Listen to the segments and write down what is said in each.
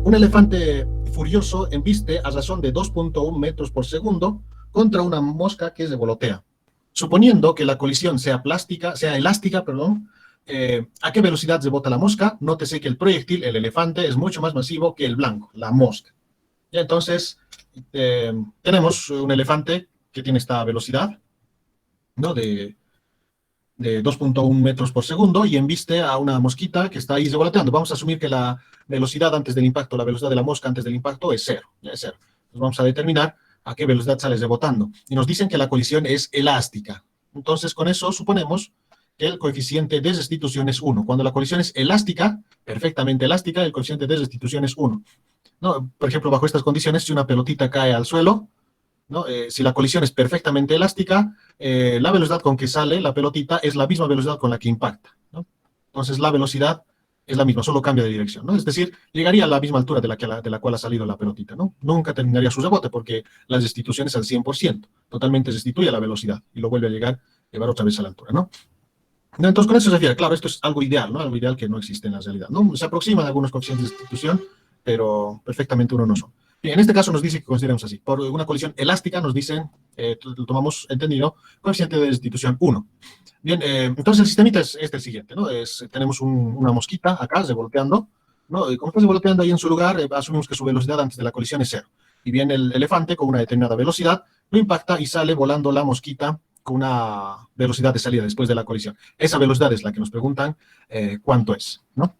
Un elefante furioso embiste a razón de 2.1 metros por segundo contra una mosca que revolotea. Suponiendo que la colisión sea elástica, ¿a qué velocidad rebota la mosca? Nótese que el proyectil, el elefante, es mucho más masivo que el blanco, la mosca. Y entonces, tenemos un elefante que tiene esta velocidad, ¿no? de 2.1 metros por segundo y embiste a una mosquita que está ahí revoloteando. Vamos a asumir que la velocidad antes del impacto, la velocidad de la mosca antes del impacto es cero, ya es cero. Entonces vamos a determinar a qué velocidad sale rebotando. Y nos dicen que la colisión es elástica. Entonces con eso suponemos que el coeficiente de restitución es 1. Cuando la colisión es elástica, perfectamente elástica, el coeficiente de restitución es 1. ¿No? Por ejemplo, bajo estas condiciones, si una pelotita cae al suelo, ¿no? Si la colisión es perfectamente elástica, la velocidad con que sale la pelotita es la misma velocidad con la que impacta, ¿no? Entonces la velocidad es la misma, solo cambia de dirección, ¿no? Es decir, llegaría a la misma altura de la cual ha salido la pelotita, ¿no? Nunca terminaría su rebote porque la restitución es al 100%, totalmente restituye la velocidad y lo vuelve a llevar otra vez a la altura, ¿no? Entonces con eso se refiere, claro, esto es algo ideal, ¿no? Algo ideal que no existe en la realidad, ¿no? Se aproximan algunos coeficientes de restitución, pero perfectamente uno no son. Bien, en este caso nos dice que consideremos así. Por una colisión elástica nos dicen, lo tomamos entendido, coeficiente de restitución 1. Bien, entonces el sistemita es el siguiente, ¿no? Tenemos una mosquita acá revoloteando, ¿no? Y como está revoloteando ahí en su lugar, asumimos que su velocidad antes de la colisión es 0. Y viene el elefante con una determinada velocidad, lo impacta y sale volando la mosquita con una velocidad de salida después de la colisión. Esa velocidad es la que nos preguntan cuánto es, ¿no?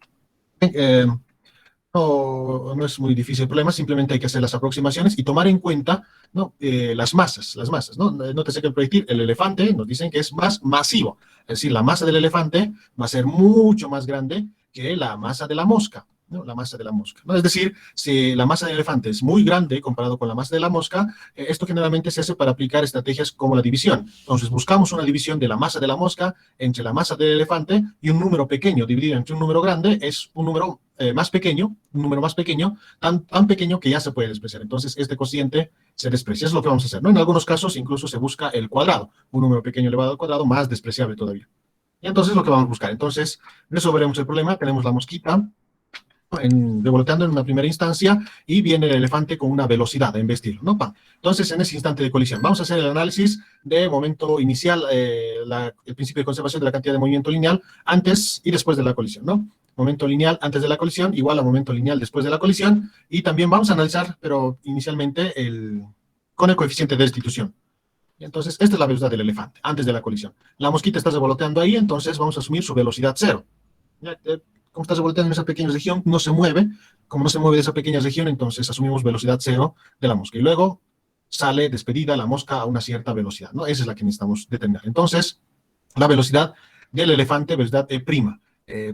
No es muy difícil el problema, simplemente hay que hacer las aproximaciones y tomar en cuenta, ¿no? Las masas, ¿no? Nótese que el proyectil, el elefante, nos dicen que es más masivo, es decir, la masa del elefante va a ser mucho más grande que la masa de la mosca, ¿no? La masa de la mosca, ¿no? Es decir, si la masa del elefante es muy grande comparado con la masa de la mosca, esto generalmente se hace para aplicar estrategias como la división. Entonces buscamos una división de la masa de la mosca entre la masa del elefante y un número pequeño dividido entre un número grande es un número más pequeño, un número más pequeño, tan pequeño que ya se puede despreciar. Entonces, este cociente se desprecia. Es lo que vamos a hacer, ¿no? En algunos casos, incluso se busca el cuadrado. Un número pequeño elevado al cuadrado, más despreciable todavía. Y entonces, lo que vamos a buscar. Entonces, resolveremos el problema. Tenemos la mosquita revoloteando en una primera instancia y viene el elefante con una velocidad a embestirlo, ¿no? Entonces, en ese instante de colisión, vamos a hacer el análisis de momento inicial, el principio de conservación de la cantidad de movimiento lineal antes y después de la colisión, ¿no? Momento lineal antes de la colisión igual a momento lineal después de la colisión, y también vamos a analizar, pero inicialmente, con el coeficiente de restitución. Entonces, esta es la velocidad del elefante antes de la colisión. La mosquita está revoloteando ahí, entonces vamos a asumir su velocidad 0. Como está revoloteando en esa pequeña región, no se mueve. Como no se mueve de esa pequeña región, entonces asumimos velocidad 0 de la mosca. Y luego sale despedida la mosca a una cierta velocidad, ¿no? Esa es la que necesitamos determinar. Entonces, la velocidad del elefante, velocidad prima.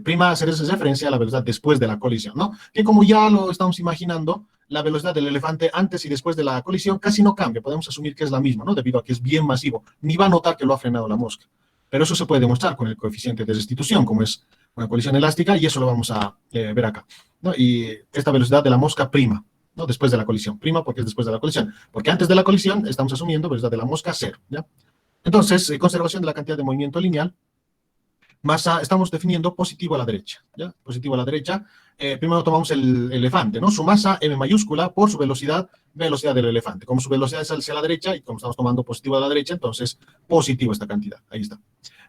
Prima hacer esa referencia a la velocidad después de la colisión, ¿no? Que como ya lo estamos imaginando, la velocidad del elefante antes y después de la colisión casi no cambia. Podemos asumir que es la misma, ¿no? Debido a que es bien masivo. Ni va a notar que lo ha frenado la mosca. Pero eso se puede demostrar con el coeficiente de restitución, como es una colisión elástica, y eso lo vamos a ver acá, ¿no? Y esta velocidad de la mosca prima, ¿no? Después de la colisión. Prima porque es después de la colisión. Porque antes de la colisión estamos asumiendo velocidad de la mosca 0, ¿ya? Entonces, conservación de la cantidad de movimiento lineal. Masa, estamos definiendo positivo a la derecha, ¿ya? Positivo a la derecha. Primero tomamos el elefante, ¿no? Su masa, M mayúscula, por su velocidad, velocidad del elefante. Como su velocidad es hacia la derecha, y como estamos tomando positivo a la derecha, entonces positivo esta cantidad. Ahí está.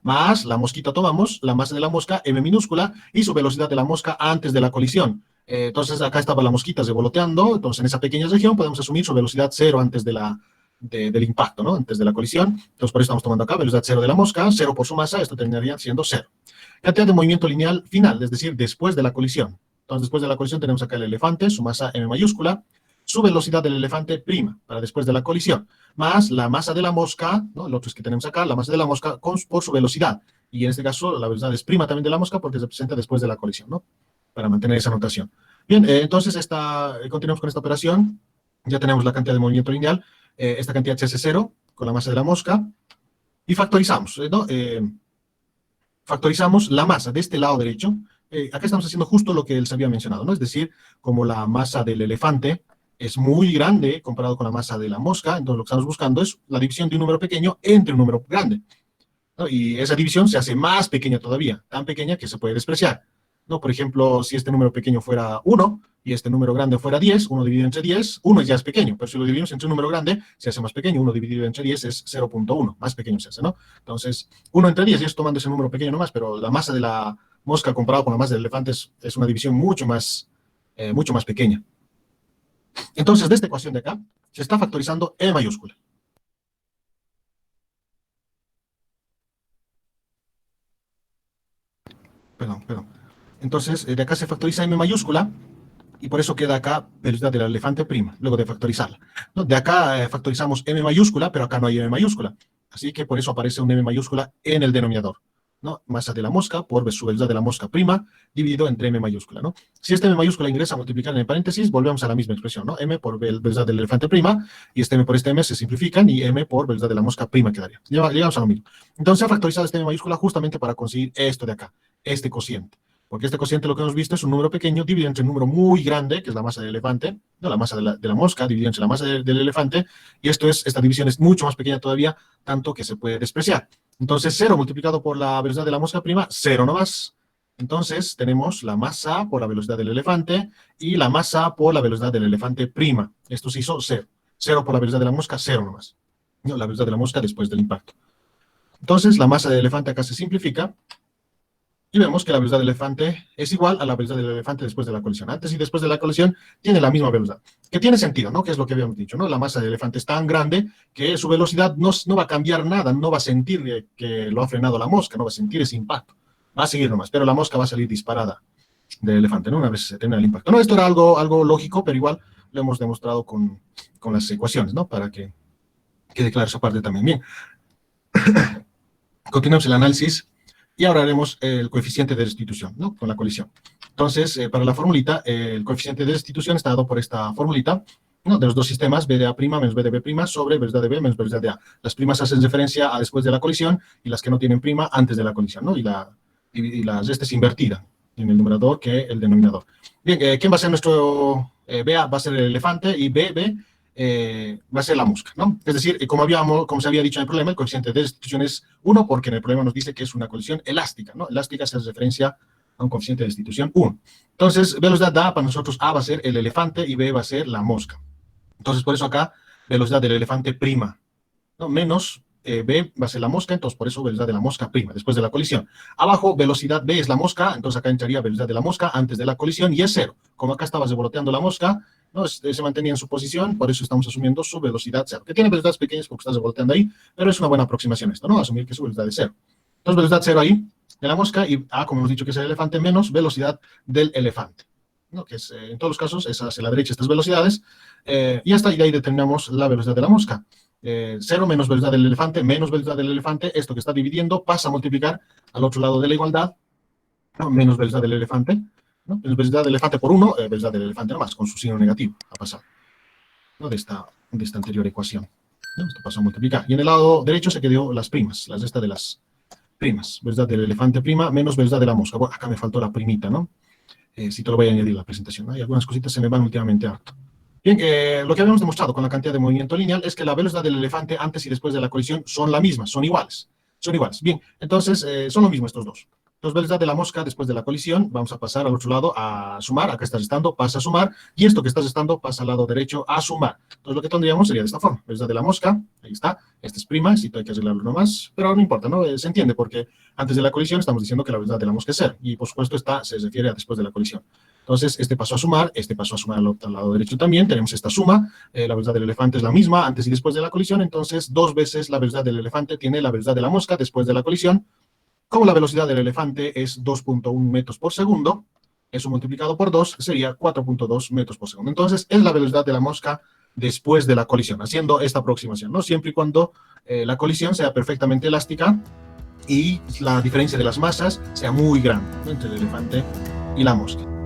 Más la mosquita tomamos, la masa de la mosca, M minúscula, y su velocidad de la mosca antes de la colisión. Entonces acá estaba la mosquita revoloteando, entonces en esa pequeña región podemos asumir su velocidad 0 antes del impacto, ¿no? Antes de la colisión. Entonces, por eso estamos tomando acá velocidad 0 de la mosca, 0 por su masa, esto terminaría siendo 0. Cantidad de movimiento lineal final, es decir, después de la colisión. Entonces, después de la colisión tenemos acá el elefante, su masa M mayúscula, su velocidad del elefante prima, para después de la colisión, más la masa de la mosca, ¿no? El otro es que tenemos acá, la masa de la mosca por su velocidad. Y en este caso, la velocidad es prima también de la mosca porque se representa después de la colisión, ¿no? Para mantener esa notación. Bien, entonces continuamos con esta operación. Ya tenemos la cantidad de movimiento lineal. Esta cantidad se hace 0 con la masa de la mosca y factorizamos, ¿no? Factorizamos la masa de este lado derecho. Acá estamos haciendo justo lo que él se había mencionado, ¿no? Es decir, como la masa del elefante es muy grande comparado con la masa de la mosca, entonces lo que estamos buscando es la división de un número pequeño entre un número grande, ¿no? Y esa división se hace más pequeña todavía, tan pequeña que se puede despreciar. ¿no? Por ejemplo, si este número pequeño fuera 1 y este número grande fuera 10, 1 dividido entre 10, 1 ya es pequeño, pero si lo dividimos entre un número grande, se hace más pequeño. 1 dividido entre 10 es 0.1, más pequeño se hace, ¿no? Entonces, 1 entre 10, y es tomando ese número pequeño nomás, pero la masa de la mosca comparado con la masa del elefante es una división mucho más pequeña. Entonces, de esta ecuación de acá, se está factorizando E mayúscula. Perdón. Entonces, de acá se factoriza M mayúscula, y por eso queda acá velocidad del elefante prima, luego de factorizarla, ¿no? De acá factorizamos M mayúscula, pero acá no hay M mayúscula. Así que por eso aparece un M mayúscula en el denominador, ¿no? Masa de la mosca por su velocidad de la mosca prima dividido entre M mayúscula, ¿no? Si este M mayúscula ingresa a multiplicar en el paréntesis, volvemos a la misma expresión, ¿no? M por velocidad del elefante prima, y este M por este M se simplifican, y M por velocidad de la mosca prima quedaría. Llegamos a lo mismo. Entonces se ha factorizado este M mayúscula justamente para conseguir esto de acá, este cociente. Porque este cociente, lo que hemos visto, es un número pequeño dividido entre un número muy grande, que es la masa del elefante, no la masa de la mosca, dividido entre la masa del elefante, y esta división es mucho más pequeña todavía, tanto que se puede despreciar. Entonces, 0 multiplicado por la velocidad de la mosca prima, 0 nomás. Entonces, tenemos la masa por la velocidad del elefante y la masa por la velocidad del elefante prima. Esto se hizo 0. 0 por la velocidad de la mosca, 0 nomás. No, la velocidad de la mosca después del impacto. Entonces, la masa del elefante acá se simplifica, y vemos que la velocidad del elefante es igual a la velocidad del elefante después de la colisión. Antes y después de la colisión tiene la misma velocidad. Que tiene sentido, ¿no? Que es lo que habíamos dicho, ¿no? La masa del elefante es tan grande que su velocidad no va a cambiar nada, no va a sentir que lo ha frenado la mosca, no va a sentir ese impacto. Va a seguir nomás, pero la mosca va a salir disparada del elefante, ¿no? Una vez se tenga el impacto. No, esto era algo lógico, pero igual lo hemos demostrado con las ecuaciones, ¿no? Para que quede clara esa parte también. Bien. Continuamos el análisis. Y ahora haremos el coeficiente de restitución, ¿no? Con la colisión. Entonces, para la formulita, el coeficiente de restitución está dado por esta formulita, ¿no? De los dos sistemas, B de A' menos B de B' sobre velocidad de B menos velocidad de A. Las primas hacen referencia a después de la colisión, y las que no tienen prima antes de la colisión, ¿no? Y la resta es invertida en el numerador que el denominador. Bien, ¿quién va a ser nuestro BA? Va a ser el elefante, y BB va a ser la mosca, ¿no? Es decir, como se había dicho en el problema, el coeficiente de restitución es 1, porque en el problema nos dice que es una colisión elástica, ¿no? Elástica se hace referencia a un coeficiente de restitución 1. Entonces, velocidad de A para nosotros, A va a ser el elefante y B va a ser la mosca. Entonces, por eso acá, velocidad del elefante prima, ¿no? Menos B va a ser la mosca, entonces por eso velocidad de la mosca prima, después de la colisión. Abajo, velocidad B es la mosca, entonces acá entraría velocidad de la mosca antes de la colisión, y es 0. Como acá estaba revoloteando la mosca, ¿no? Se mantenía en su posición, por eso estamos asumiendo su velocidad 0, que tiene velocidades pequeñas porque está revoloteando ahí, pero es una buena aproximación esto, ¿no? Asumir que su velocidad es 0. Entonces, velocidad 0 ahí de la mosca, y A, como hemos dicho que es el elefante, menos velocidad del elefante, ¿no? Que es, en todos los casos, es hacia la derecha estas velocidades, y hasta ahí determinamos la velocidad de la mosca. 0 menos velocidad del elefante, menos velocidad del elefante, esto que está dividiendo pasa a multiplicar al otro lado de la igualdad, ¿no? Menos velocidad del elefante, ¿no? Velocidad del elefante por 1, velocidad del elefante nomás, con su signo negativo, ha pasado, ¿no? de esta anterior ecuación, ¿no? Esto pasó a multiplicar. Y en el lado derecho se quedó las primas, las de esta de las primas, velocidad del elefante prima menos velocidad de la mosca. Bueno, acá me faltó la primita, ¿no? Si te lo voy a añadir a la presentación, ¿no? Hay algunas cositas se me van últimamente harto. Bien, lo que habíamos demostrado con la cantidad de movimiento lineal es que la velocidad del elefante antes y después de la colisión son la misma, son iguales. Son iguales. Bien, entonces son lo mismo estos dos. Entonces, velocidad de la mosca después de la colisión, vamos a pasar al otro lado a sumar. Acá está restando, pasa a sumar, y esto que está restando pasa al lado derecho a sumar. Entonces, lo que tendríamos sería de esta forma. Velocidad de la mosca, ahí está. Esta es prima, si hay que arreglarlo nomás, pero no importa, ¿no? Se entiende porque antes de la colisión estamos diciendo que la velocidad de la mosca es 0, y por supuesto esta se refiere a después de la colisión. Entonces, este pasó a sumar al lado derecho también, tenemos esta suma, la velocidad del elefante es la misma antes y después de la colisión, entonces 2 veces la velocidad del elefante tiene la velocidad de la mosca después de la colisión. Como la velocidad del elefante es 2.1 metros por segundo, eso multiplicado por 2 sería 4.2 metros por segundo. Entonces, es la velocidad de la mosca después de la colisión, haciendo esta aproximación, ¿no? Siempre y cuando la colisión sea perfectamente elástica y la diferencia de las masas sea muy grande, ¿no? Entre el elefante y la mosca.